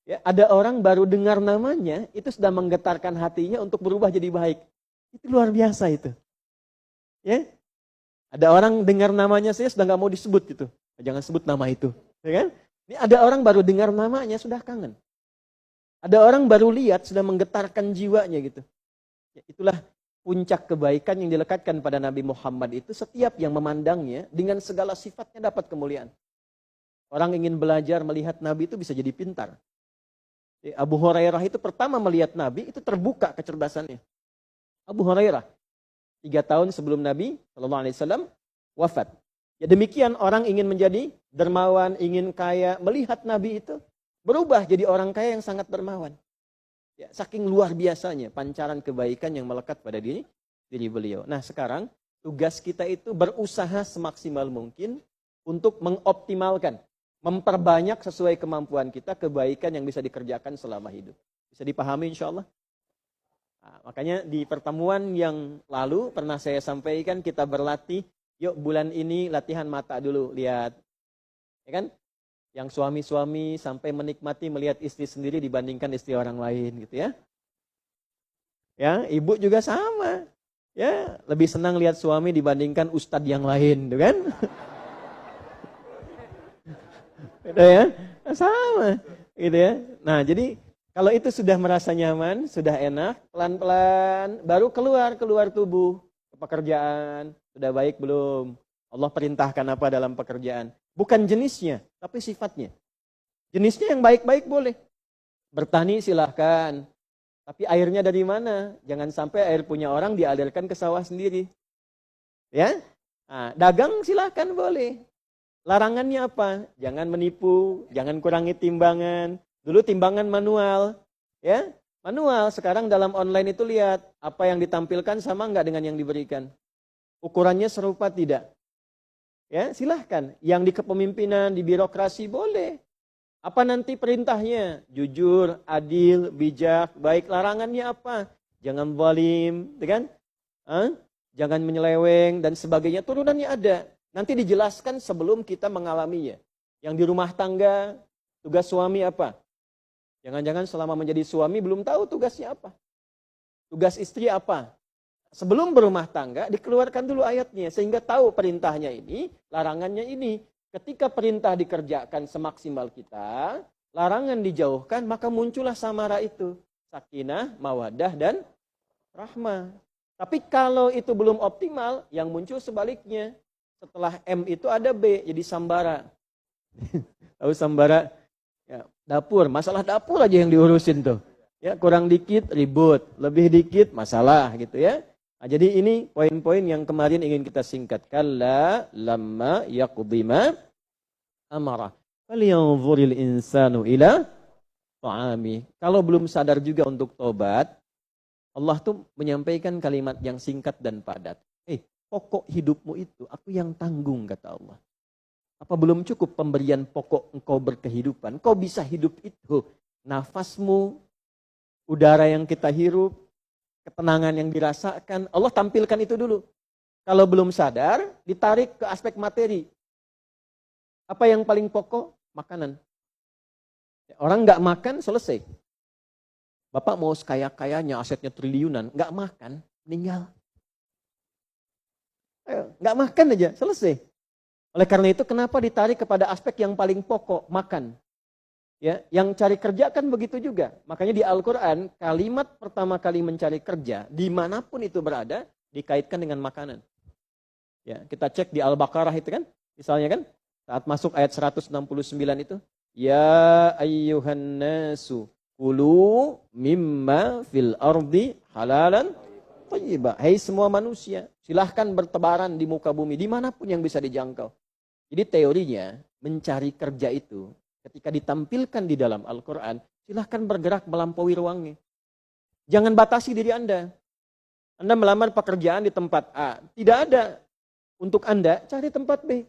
Ya, ada orang baru dengar namanya, itu sudah menggetarkan hatinya untuk berubah jadi baik. Itu luar biasa itu. Ya, ada orang dengar namanya saya sudah nggak mau disebut gitu. Jangan sebut nama itu, ya kan? Ini ada orang baru dengar namanya sudah kangen. Ada orang baru lihat sudah menggetarkan jiwanya gitu. Ya, itulah puncak kebaikan yang dilekatkan pada Nabi Muhammad itu, setiap yang memandangnya dengan segala sifatnya dapat kemuliaan. Orang ingin belajar melihat Nabi itu bisa jadi pintar. Abu Hurairah itu pertama melihat Nabi itu terbuka kecerdasannya. Abu Hurairah 3 tahun sebelum Nabi SAW wafat. Ya demikian orang ingin menjadi dermawan, ingin kaya, melihat Nabi itu berubah jadi orang kaya yang sangat dermawan. Ya, saking luar biasanya pancaran kebaikan yang melekat pada diri beliau. Nah sekarang tugas kita itu berusaha semaksimal mungkin untuk mengoptimalkan, memperbanyak sesuai kemampuan kita kebaikan yang bisa dikerjakan selama hidup. Bisa dipahami insya Allah? Nah, makanya di pertemuan yang lalu pernah saya sampaikan kita berlatih, yuk bulan ini latihan mata dulu, lihat. Ya kan? Yang suami-suami sampai menikmati melihat istri sendiri dibandingkan istri orang lain gitu ya. Ya, ibu juga sama. Ya, lebih senang lihat suami dibandingkan ustadz yang lain, gitu kan? Gitu ya. Sama, gitu ya. Nah, jadi kalau itu sudah merasa nyaman, sudah enak, pelan-pelan baru keluar tubuh ke pekerjaan. Sudah baik belum? Allah perintahkan apa dalam pekerjaan? Bukan jenisnya, tapi sifatnya. Jenisnya yang baik-baik boleh. Bertani silahkan. Tapi airnya dari mana? Jangan sampai air punya orang dialirkan ke sawah sendiri. Ya, nah, dagang silahkan boleh. Larangannya apa? Jangan menipu, jangan kurangi timbangan. Dulu timbangan manual. Ya, manual. Sekarang dalam online itu lihat apa yang ditampilkan sama enggak dengan yang diberikan. Ukurannya serupa tidak? Ya, silahkan. Yang di kepemimpinan, di birokrasi boleh. Apa nanti perintahnya? Jujur, adil, bijak, baik. Larangannya apa? Jangan zalim, kan? Jangan menyeleweng dan sebagainya. Turunannya ada. Nanti dijelaskan sebelum kita mengalaminya. Yang di rumah tangga, tugas suami apa? Jangan-jangan selama menjadi suami belum tahu tugasnya apa. Tugas istri apa? Sebelum berumah tangga, dikeluarkan dulu ayatnya. Sehingga tahu perintahnya ini, larangannya ini. Ketika perintah dikerjakan semaksimal kita, larangan dijauhkan, maka muncullah samara itu. Sakinah, mawadah, dan rahmah. Tapi kalau itu belum optimal, yang muncul sebaliknya. Setelah M itu ada B, jadi sambara. Tahu sambara? Ya, dapur, masalah dapur aja yang diurusin tuh. Ya, kurang dikit ribut, lebih dikit masalah gitu ya. Nah, jadi ini poin-poin yang kemarin ingin kita singkat. Kalla lamma yaqdima amara. Falyanzuril insanu ila ta'ami. Kalau belum sadar juga untuk tobat, Allah tuh menyampaikan kalimat yang singkat dan padat. Pokok hidupmu itu aku yang tanggung, kata Allah. Apa belum cukup pemberian pokok engkau berkehidupan? Kau bisa hidup itu. Nafasmu, udara yang kita hirup, ketenangan yang dirasakan, Allah tampilkan itu dulu. Kalau belum sadar, ditarik ke aspek materi. Apa yang paling pokok? Makanan. Orang nggak makan, selesai. Bapak mau sekaya-kayanya, asetnya triliunan, nggak makan, meninggal. Nggak makan aja, selesai. Oleh karena itu, kenapa ditarik kepada aspek yang paling pokok, makan. Ya, yang cari kerja kan begitu juga. Makanya di Al-Quran, kalimat pertama kali mencari kerja, dimanapun itu berada, dikaitkan dengan makanan. Ya, kita cek di Al-Baqarah itu kan, misalnya kan, saat masuk ayat 169 itu, Ya ayyuhan nasu, kulu mimma fil ardi halalan thayyibah. Hai semua manusia, silahkan bertebaran di muka bumi, dimanapun yang bisa dijangkau. Jadi teorinya, mencari kerja itu, ketika ditampilkan di dalam Al-Quran, silahkan bergerak melampaui ruangnya. Jangan batasi diri Anda. Anda melamar pekerjaan di tempat A. Tidak ada untuk Anda, cari tempat B.